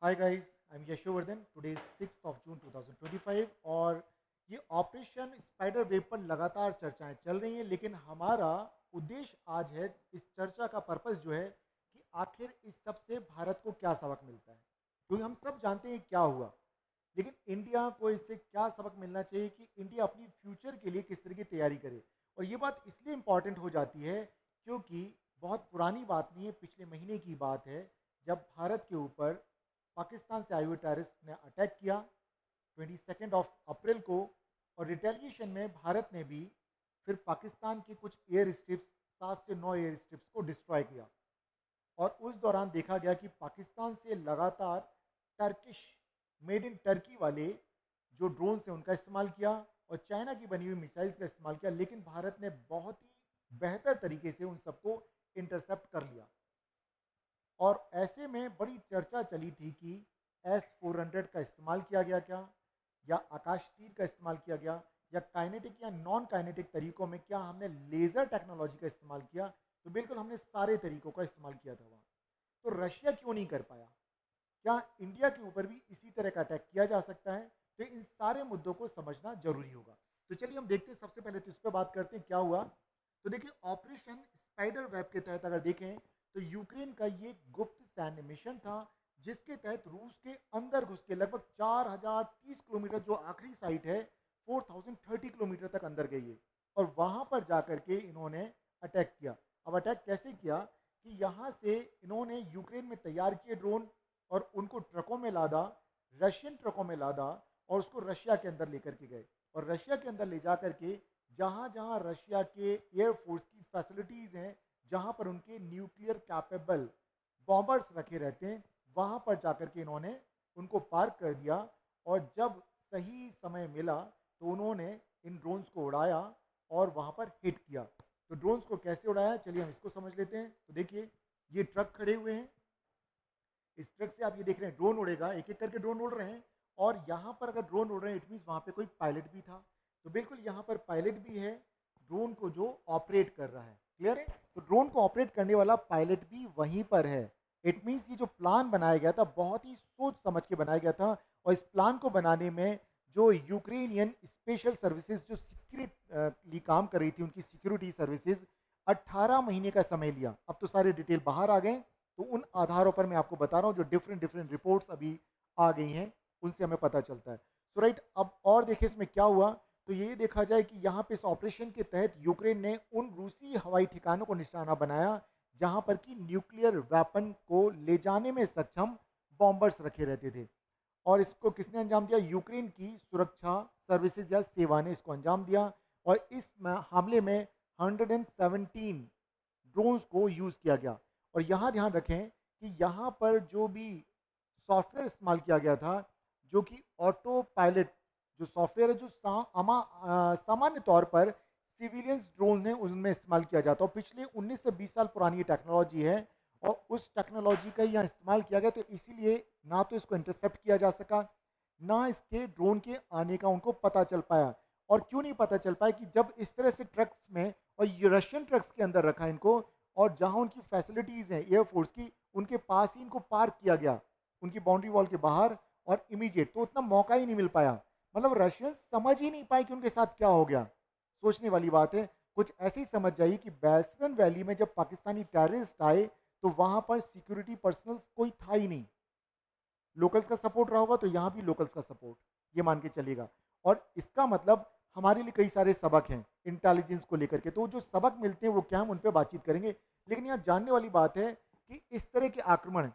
Hi guys, I am Yashovardhan. Today is 6th of June 2025 और ये operation spider web पर लगातार चर्चाएं चल रही हैं, लेकिन हमारा उद्देश्य आज है इस चर्चा का पर्पस जो है कि आखिर इस सब से भारत को क्या सबक मिलता है। क्योंकि हम सब जानते हैं क्या हुआ, लेकिन इंडिया को इससे क्या सबक मिलना चाहिए कि इंडिया अपनी फ्यूचर के लिए किस तरह की तैयारी करे। और ये बात इसलिए इम्पॉर्टेंट हो जाती है क्योंकि बहुत पुरानी बात नहीं है, पिछले महीने की बात है जब भारत के ऊपर पाकिस्तान से आए हुए टेररिस्ट ने अटैक किया 22 अप्रैल को। और रिटेलिएशन में भारत ने भी फिर पाकिस्तान के कुछ एयर स्ट्रिप्स, 7 से 9 एयर स्ट्रिप्स को डिस्ट्रॉय किया। और उस दौरान देखा गया कि पाकिस्तान से लगातार टर्किश मेड इन टर्की वाले जो ड्रोन से उनका इस्तेमाल किया और चाइना की बनी हुई मिसाइल्स का इस्तेमाल किया, लेकिन भारत ने बहुत ही बेहतर तरीके से उन सबको इंटरसेप्ट कर लिया। और ऐसे में बड़ी चर्चा चली थी कि S-400 का इस्तेमाल किया गया क्या, या आकाश तीर का इस्तेमाल किया गया, या काइनेटिक या नॉन काइनेटिक तरीकों में क्या हमने लेज़र टेक्नोलॉजी का इस्तेमाल किया। तो बिल्कुल हमने सारे तरीकों का इस्तेमाल किया था वहाँ। तो रशिया क्यों नहीं कर पाया? क्या इंडिया के ऊपर भी इसी तरह का अटैक किया जा सकता है? तो इन सारे मुद्दों को समझना जरूरी होगा। तो चलिए हम देखते हैं, सबसे पहले तो इस पर बात करते हैं क्या हुआ। तो देखिए, ऑपरेशन स्पाइडर वेब के तहत अगर देखें तो यूक्रेन का ये गुप्त सैन्य मिशन था, जिसके तहत रूस के अंदर घुस के लगभग 4030 किलोमीटर, जो आखिरी साइट है 4030 किलोमीटर तक अंदर गई है। और वहां पर जाकर के इन्होंने अटैक किया। अब अटैक कैसे किया कि यहाँ से इन्होंने यूक्रेन में तैयार किए ड्रोन और उनको ट्रकों में लादा, रशियन ट्रकों में लादा, और उसको रशिया के अंदर लेकर के गए। और रशिया के अंदर ले जा करके जहाँ जहाँ रशिया के एयरफोर्स की फैसिलिटीज़ हैं, जहाँ पर उनके न्यूक्लियर कैपेबल बॉम्बर्स रखे रहते हैं, वहाँ पर जाकर के इन्होंने उनको पार्क कर दिया। और जब सही समय मिला तो उन्होंने इन ड्रोन्स को उड़ाया और वहाँ पर हिट किया। तो ड्रोन्स को कैसे उड़ाया, चलिए हम इसको समझ लेते हैं। तो देखिए, ये ट्रक खड़े हुए हैं, इस ट्रक से आप ये देख रहे हैं ड्रोन उड़ेगा, एक एक करके ड्रोन उड़ रहे हैं। और यहाँ पर अगर ड्रोन उड़ रहे हैं, इट मीन्स वहाँ पे कोई पायलट भी था। तो बिल्कुल यहाँ पर पायलट भी है, ड्रोन को जो ऑपरेट कर रहा है। क्लियर है? तो ड्रोन को ऑपरेट करने वाला पायलट भी वहीं पर है। इट मीन्स ये जो प्लान बनाया गया था बहुत ही सोच समझ के बनाया गया था। और इस प्लान को बनाने में जो यूक्रेनियन स्पेशल सर्विसेज जो सीक्रेटली काम कर रही थी, उनकी सिक्योरिटी सर्विसेज, 18 महीने का समय लिया। अब तो सारे डिटेल बाहर आ गए, तो उन आधारों पर मैं आपको बता रहा हूँ, जो डिफरेंट डिफरेंट रिपोर्ट्स अभी आ गई हैं उनसे हमें पता चलता है। तो राइट, अब और देखिए इसमें क्या हुआ। तो ये देखा जाए कि यहाँ पे इस ऑपरेशन के तहत यूक्रेन ने उन रूसी हवाई ठिकानों को निशाना बनाया जहाँ पर कि न्यूक्लियर वेपन को ले जाने में सक्षम बॉम्बर्स रखे रहते थे। और इसको किसने अंजाम दिया? यूक्रेन की सुरक्षा सर्विसेज या सेवा ने इसको अंजाम दिया। और इस हमले में 117 ड्रोन्स को यूज किया गया। और यहाँ ध्यान रखें कि यहाँ पर जो भी सॉफ्टवेयर इस्तेमाल किया गया था, जो कि ऑटो पायलट जो सॉफ्टवेयर है, जो सामान्य तौर पर सिविलियंस ड्रोन है उनमें इस्तेमाल किया जाता है। पिछले 19 से 20 साल पुरानी ये टेक्नोलॉजी है और उस टेक्नोलॉजी का यहाँ इस्तेमाल किया गया। तो इसीलिए ना तो इसको इंटरसेप्ट किया जा सका, ना इसके ड्रोन के आने का उनको पता चल पाया। और क्यों नहीं पता चल पाया कि जब इस तरह से ट्रक्स में और ये रशियन ट्रक्स के अंदर रखा इनको, और जहां उनकी फैसिलिटीज हैं एयरफोर्स की, उनके पास ही इनको पार्क किया गया, उनकी बाउंड्री वॉल के बाहर और इमीडिएट, तो उतना मौका ही नहीं मिल पाया। मतलब रशियंस समझ ही नहीं पाए कि उनके साथ क्या हो गया। सोचने वाली बात है। कुछ ऐसे ही समझ जाइए कि बैसरन वैली में जब पाकिस्तानी टेररिस्ट आए तो वहां पर सिक्योरिटी पर्सनल कोई था ही नहीं। लोकल्स का सपोर्ट रहा होगा तो यहाँ भी लोकल्स का सपोर्ट, ये मान के चलेगा। और इसका मतलब हमारे लिए कई सारे सबक हैं इंटेलिजेंस को लेकर के। तो जो सबक मिलते हैं वो क्या, हम उन पर बातचीत करेंगे। लेकिन यहाँ जानने वाली बात है कि इस तरह के आक्रमण,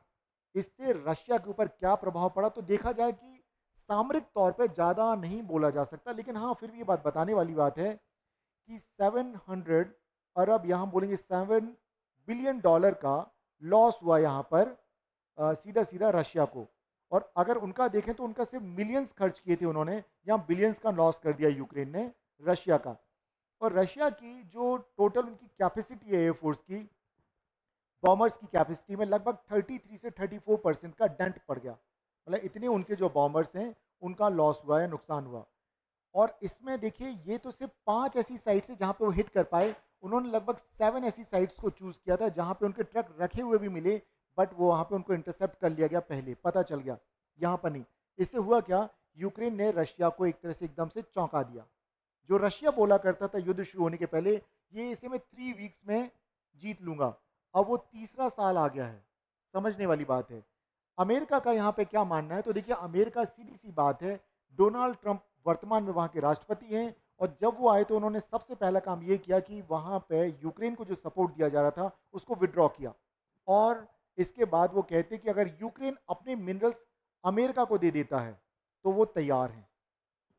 इससे रशिया के ऊपर क्या प्रभाव पड़ा। तो देखा जाए कि सामरिक तौर पर ज़्यादा नहीं बोला जा सकता, लेकिन हाँ फिर भी ये बात बताने वाली बात है कि 700 अरब, यहाँ बोलेंगे $7 बिलियन का लॉस हुआ यहाँ पर सीधा सीधा रशिया को। और अगर उनका देखें तो उनका सिर्फ मिलियंस खर्च किए थे उन्होंने, यहाँ बिलियंस का लॉस कर दिया यूक्रेन ने रशिया का। और रशिया की जो टोटल उनकी कैपेसिटी है एयरफोर्स की, बॉम्बर्स की कैपेसिटी में लगभग 33 से 34% का डेंट पड़ गया। मतलब इतने उनके जो बॉम्बर्स हैं उनका लॉस हुआ है, नुकसान हुआ। और इसमें देखिए, ये तो सिर्फ 5 ऐसी साइट्स है जहां पे वो हिट कर पाए। उन्होंने लगभग 7 ऐसी साइट्स को चूज किया था जहां पे उनके ट्रक रखे हुए भी मिले, बट वो वहाँ पे उनको इंटरसेप्ट कर लिया गया, पहले पता चल गया, यहाँ पर नहीं। इससे हुआ क्या, यूक्रेन ने रशिया को एक तरह से एकदम से चौंका दिया। जो रशिया बोला करता था युद्ध शुरू होने के पहले, ये इसे मैं 3 वीक्स में जीत लूंगा, अब वो तीसरा साल आ गया है। समझने वाली बात है। अमेरिका का यहाँ पे क्या मानना है, तो देखिए अमेरिका सीधी सी बात है, डोनाल्ड ट्रंप वर्तमान में वहाँ के राष्ट्रपति हैं, और जब वो आए तो उन्होंने सबसे पहला काम ये किया कि वहाँ पे यूक्रेन को जो सपोर्ट दिया जा रहा था उसको विड्रॉ किया। और इसके बाद वो कहते कि अगर यूक्रेन अपने मिनरल्स अमेरिका को दे देता है तो वो तैयार हैं,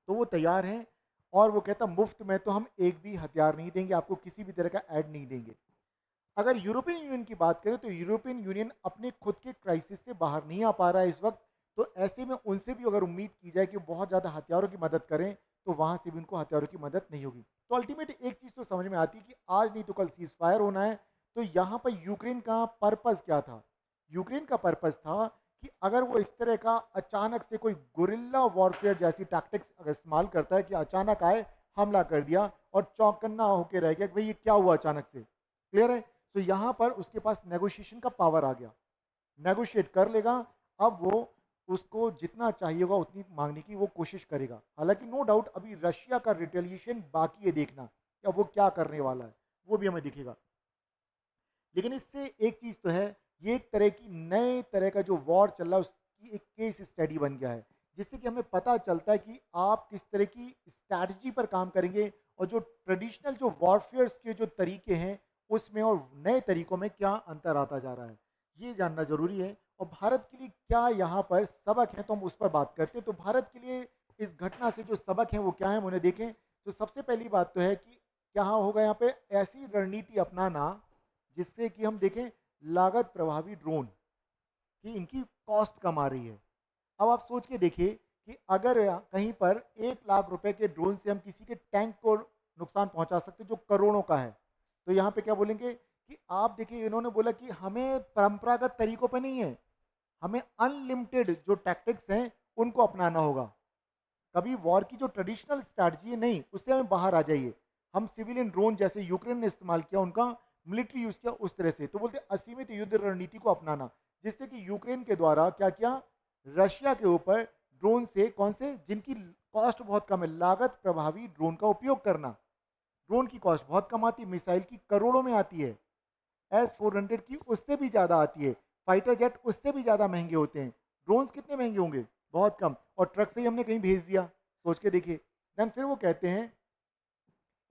तो वो तैयार हैं। और वो कहता मुफ्त में तो हम एक भी हथियार नहीं देंगे, आपको किसी भी तरह का ऐड नहीं देंगे। अगर यूरोपियन यूनियन की बात करें तो यूरोपियन यूनियन अपने खुद के क्राइसिस से बाहर नहीं आ पा रहा है इस वक्त, तो ऐसे में उनसे भी अगर उम्मीद की जाए कि बहुत ज़्यादा हथियारों की मदद करें तो वहाँ से भी उनको हथियारों की मदद नहीं होगी। तो अल्टीमेट एक चीज़ तो समझ में आती है कि आज नहीं तो कल सीज फायर होना है। तो यहाँ पर यूक्रेन का पर्पज़ क्या था, यूक्रेन का पर्पज़ था कि अगर वो इस तरह का अचानक से कोई गुरिल्ला वॉरफेयर जैसी टैक्टिक्स अगर इस्तेमाल करता है कि अचानक आए, हमला कर दिया और चौकन्ना होकर रह गया कि भाई ये क्या हुआ अचानक से, क्लियर है, तो यहाँ पर उसके पास नेगोशिएशन का पावर आ गया, नेगोशिएट कर लेगा। अब वो उसको जितना चाहिए होगा उतनी मांगने की वो कोशिश करेगा। हालांकि नो डाउट अभी रशिया का रिटेलिएशन बाकी है देखना, या वो क्या करने वाला है वो भी हमें दिखेगा। लेकिन इससे एक चीज़ तो है, ये एक तरह की नए तरह का जो वॉर चल रहा है उसकी एक केस स्टडी बन गया है, जिससे कि हमें पता चलता है कि आप किस तरह की स्ट्रैटेजी पर काम करेंगे और जो ट्रेडिशनल जो वॉरफेयर्स के जो तरीके हैं उसमें और नए तरीकों में क्या अंतर आता जा रहा है, ये जानना जरूरी है। और भारत के लिए क्या यहाँ पर सबक है तो हम उस पर बात करते हैं। तो भारत के लिए इस घटना से जो सबक हैं वो क्या है, हम उन्हें देखें। तो सबसे पहली बात तो है कि क्या होगा यहाँ पे ऐसी रणनीति अपनाना जिससे कि हम देखें लागत प्रभावी ड्रोन कि इनकी कॉस्ट कम आ रही है। अब आप सोच के देखिए कि अगर कहीं पर 1 लाख रुपए के ड्रोन से हम किसी के टैंक को नुकसान पहुंचा सकते जो करोड़ों का है, तो यहाँ पे क्या बोलेंगे कि आप देखिए इन्होंने बोला कि हमें परंपरागत तरीकों पे नहीं है, हमें अनलिमिटेड जो टैक्टिक्स हैं उनको अपनाना होगा। कभी वॉर की जो ट्रेडिशनल स्ट्रैटेजी है नहीं, उससे हमें बाहर आ जाइए। हम सिविलियन ड्रोन जैसे यूक्रेन ने इस्तेमाल किया, उनका मिलिट्री यूज किया उस तरह से, तो बोलते असीमित युद्ध रणनीति को अपनाना, जिससे कि यूक्रेन के द्वारा क्या किया, रशिया के ऊपर ड्रोन से, कौन से, जिनकी कॉस्ट बहुत कम है, लागत प्रभावी ड्रोन का उपयोग करना। ड्रोन की कॉस्ट बहुत कम आती है, मिसाइल की करोड़ों में आती है, S-400 की उससे भी ज़्यादा आती है, फाइटर जेट उससे भी ज़्यादा महंगे होते हैं। ड्रोन्स कितने महंगे होंगे, बहुत कम, और ट्रक से ही हमने कहीं भेज दिया, सोच के देखिए। देन फिर वो कहते हैं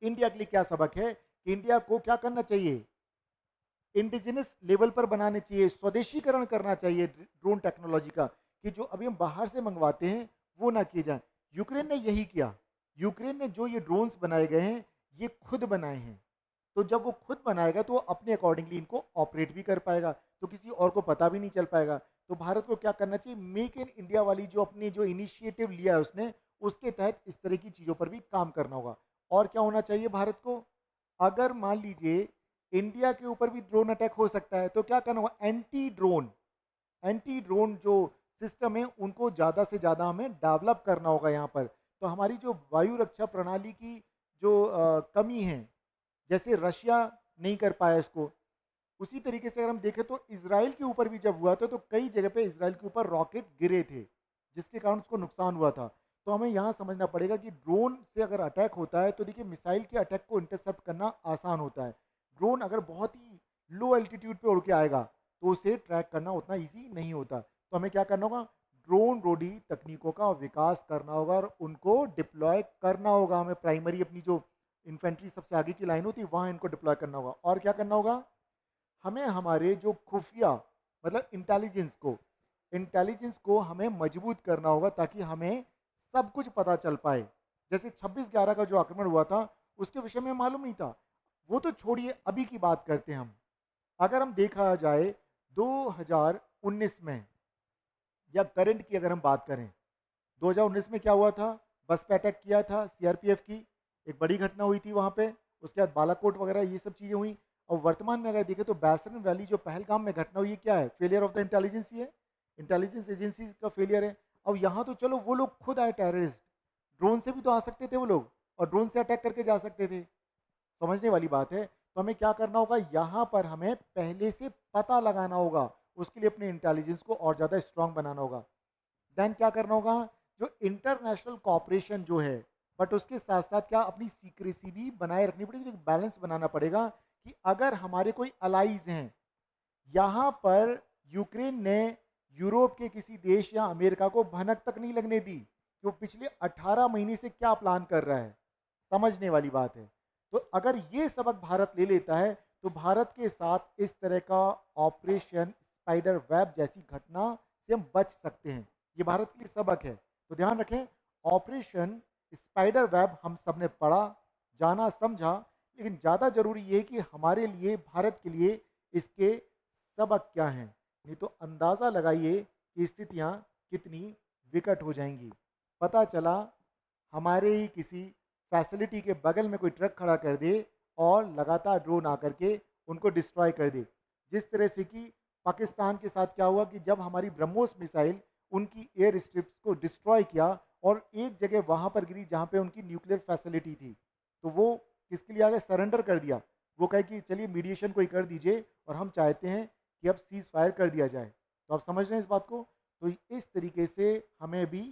इंडिया के लिए क्या सबक है कि इंडिया को क्या करना चाहिए, इंडिजिनस लेवल पर बनाने चाहिए, स्वदेशीकरण करना चाहिए ड्रोन टेक्नोलॉजी का, कि जो अभी हम बाहर से मंगवाते हैं वो ना किए जाए। यूक्रेन ने यही किया, यूक्रेन ने जो ये ड्रोन्स बनाए गए हैं ये खुद बनाए हैं, तो जब वो खुद बनाएगा तो वो अपने अकॉर्डिंगली इनको ऑपरेट भी कर पाएगा, तो किसी और को पता भी नहीं चल पाएगा। तो भारत को क्या करना चाहिए, मेक इन इंडिया वाली जो अपनी जो इनिशिएटिव लिया है उसने, उसके तहत इस तरह की चीज़ों पर भी काम करना होगा। और क्या होना चाहिए भारत को, अगर मान लीजिए इंडिया के ऊपर भी ड्रोन अटैक हो सकता है तो क्या करना होगा, एंटी ड्रोन जो सिस्टम है उनको ज़्यादा से ज़्यादा हमें डेवलप करना होगा यहाँ पर। तो हमारी जो वायु रक्षा प्रणाली की जो कमी है, जैसे रशिया नहीं कर पाया इसको, उसी तरीके से अगर हम देखें तो इसराइल के ऊपर भी जब हुआ था तो कई जगह पे इसराइल के ऊपर रॉकेट गिरे थे जिसके कारण उसको नुकसान हुआ था। तो हमें यहाँ समझना पड़ेगा कि ड्रोन से अगर अटैक होता है तो देखिए मिसाइल के अटैक को इंटरसेप्ट करना आसान होता है, ड्रोन अगर बहुत ही लो एल्टीट्यूड पे उड़ के आएगा तो उसे ट्रैक करना उतना ईजी नहीं होता। तो हमें क्या करना होगा, ड्रोन रोडी तकनीकों का विकास करना होगा और उनको डिप्लॉय करना होगा। हमें प्राइमरी अपनी जो इन्फेंट्री सबसे आगे की लाइन होती है वहाँ इनको डिप्लॉय करना होगा। और क्या करना होगा, हमें हमारे जो खुफिया मतलब इंटेलिजेंस को हमें मजबूत करना होगा ताकि हमें सब कुछ पता चल पाए। जैसे 26/11 का जो आक्रमण हुआ था उसके विषय में मालूम नहीं था, वो तो छोड़िए, अभी की बात करते हैं हम। अगर हम देखा जाए 2019 में या करंट की अगर हम बात करें, 2019 में क्या हुआ था, बस पे अटैक किया था सीआरपीएफ की, एक बड़ी घटना हुई थी वहाँ पे, उसके बाद बालाकोट वगैरह ये सब चीज़ें हुई। और वर्तमान में अगर देखें तो बैसन वैली जो पहलगाम में घटना हुई, क्या है, फेलियर ऑफ द इंटेलिजेंस है, इंटेलिजेंस एजेंसी का फेलियर है। अब यहाँ तो चलो वो लोग खुद आए टेररिस्ट, ड्रोन से भी तो आ सकते थे वो लोग और ड्रोन से अटैक करके जा सकते थे, समझने वाली बात है। तो हमें क्या करना होगा, यहाँ पर हमें पहले से पता लगाना होगा, उसके लिए अपने इंटेलिजेंस को और ज़्यादा स्ट्रांग बनाना होगा। देन क्या करना होगा, जो इंटरनेशनल कॉपरेशन जो है, बट उसके साथ साथ क्या अपनी सीक्रेसी भी बनाए रखनी पड़ेगी, एक बैलेंस बनाना पड़ेगा कि अगर हमारे कोई अलाइज हैं, यहाँ पर यूक्रेन ने यूरोप के किसी देश या अमेरिका को भनक तक नहीं लगने दी कि वो पिछले 18 महीने से क्या प्लान कर रहा है। समझने वाली बात है। तो अगर ये सबक भारत ले लेता है तो भारत के साथ इस तरह का ऑपरेशन स्पाइडर वेब जैसी घटना से हम बच सकते हैं। ये भारत के लिए सबक है। तो ध्यान रखें, ऑपरेशन स्पाइडर वेब हम सब ने पढ़ा, जाना, समझा, लेकिन ज़्यादा ज़रूरी ये है कि हमारे लिए, भारत के लिए इसके सबक क्या हैं। नहीं तो अंदाज़ा लगाइए कि स्थितियाँ कितनी विकट हो जाएंगी। पता चला हमारे ही किसी फैसिलिटी के बगल में कोई ट्रक खड़ा कर दे और लगातार ड्रोन आकर के उनको डिस्ट्रॉय कर दे। जिस तरह से कि पाकिस्तान के साथ क्या हुआ कि जब हमारी ब्रह्मोस मिसाइल उनकी एयर स्ट्रिप्स को डिस्ट्रॉय किया और एक जगह वहाँ पर गिरी जहाँ पे उनकी न्यूक्लियर फैसिलिटी थी, तो वो किसके लिए आगे सरेंडर कर दिया। वो कहे कि चलिए मीडिएशन कोई कर दीजिए और हम चाहते हैं कि अब सीज फायर कर दिया जाए। तो आप समझ रहे हैं इस बात को। तो इस तरीके से हमें भी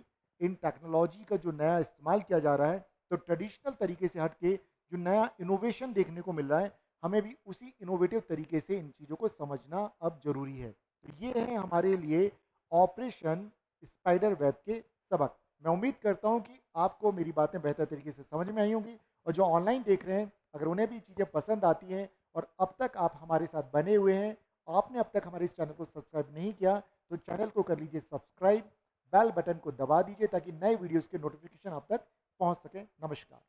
इन टेक्नोलॉजी का जो नया इस्तेमाल किया जा रहा है, तो ट्रेडिशनल तरीके से हट के जो नया इनोवेशन देखने को मिल रहा है, हमें भी उसी इनोवेटिव तरीके से इन चीज़ों को समझना अब जरूरी है। तो ये है हमारे लिए ऑपरेशन स्पाइडर वेब के सबक। मैं उम्मीद करता हूँ कि आपको मेरी बातें बेहतर तरीके से समझ में आई होंगी, और जो ऑनलाइन देख रहे हैं अगर उन्हें भी चीज़ें पसंद आती हैं और अब तक आप हमारे साथ बने हुए हैं, आपने अब तक हमारे इस चैनल को सब्सक्राइब नहीं किया तो चैनल को कर लीजिए सब्सक्राइब, बेल बटन को दबा दीजिए ताकि नए वीडियोस के नोटिफिकेशन आप तक पहुंच सके। नमस्कार।